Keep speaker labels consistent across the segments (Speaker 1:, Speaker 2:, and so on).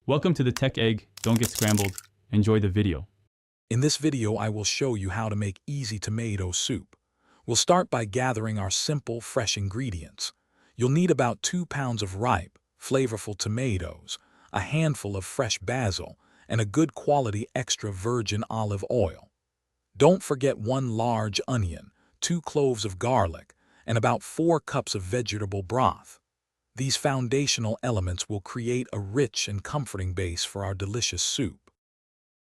Speaker 1: Welcome to the Tech Egg. Don't get scrambled. Enjoy the video.
Speaker 2: In this video, I will show you how to make easy tomato soup. We'll start by gathering our simple, fresh ingredients. You'll need about 2 pounds of ripe, flavorful tomatoes, a handful of fresh basil, and a good quality extra virgin olive oil. Don't forget 1 large onion, 2 cloves of garlic, and about 4 cups of vegetable broth. These foundational elements will create a rich and comforting base for our delicious soup.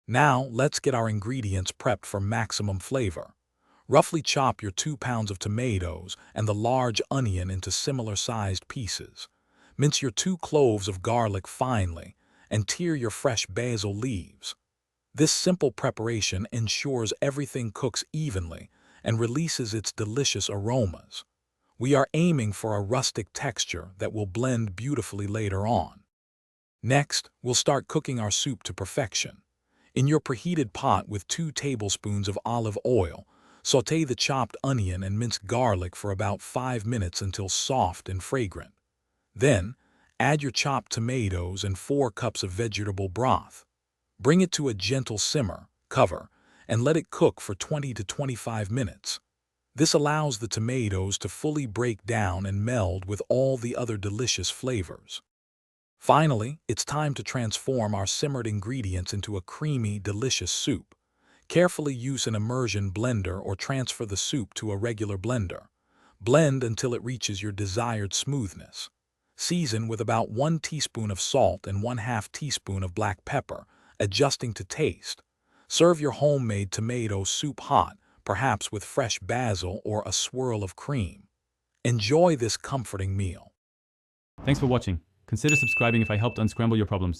Speaker 2: Now, let's get our ingredients prepped for maximum flavor. Roughly chop your 2 pounds of tomatoes and the large onion into similar-sized pieces. Mince your 2 cloves of garlic finely and tear your fresh basil leaves. This simple preparation ensures everything cooks evenly and releases its delicious aromas. We are aiming for a rustic texture that will blend beautifully later on. Next, we'll start cooking our soup to perfection. In your preheated pot with 2 tablespoons of olive oil, sauté the chopped onion and minced garlic for about 5 minutes until soft and fragrant. Then, add your chopped tomatoes and 4 cups of vegetable broth. Bring it to a gentle simmer, cover, and let it cook for 20 to 25 minutes. This allows the tomatoes to fully break down and meld with all the other delicious flavors. Finally, it's time to transform our simmered ingredients into a creamy, delicious soup. Carefully use an immersion blender or transfer the soup to a regular blender. Blend until it reaches your desired smoothness. Season with about 1 teaspoon of salt and 1/2 teaspoon of black pepper, adjusting to taste. Serve your homemade tomato soup hot, perhaps with fresh basil or a swirl of cream. Enjoy this comforting meal.
Speaker 1: Thanks for watching. Consider subscribing if I helped unscramble your problems.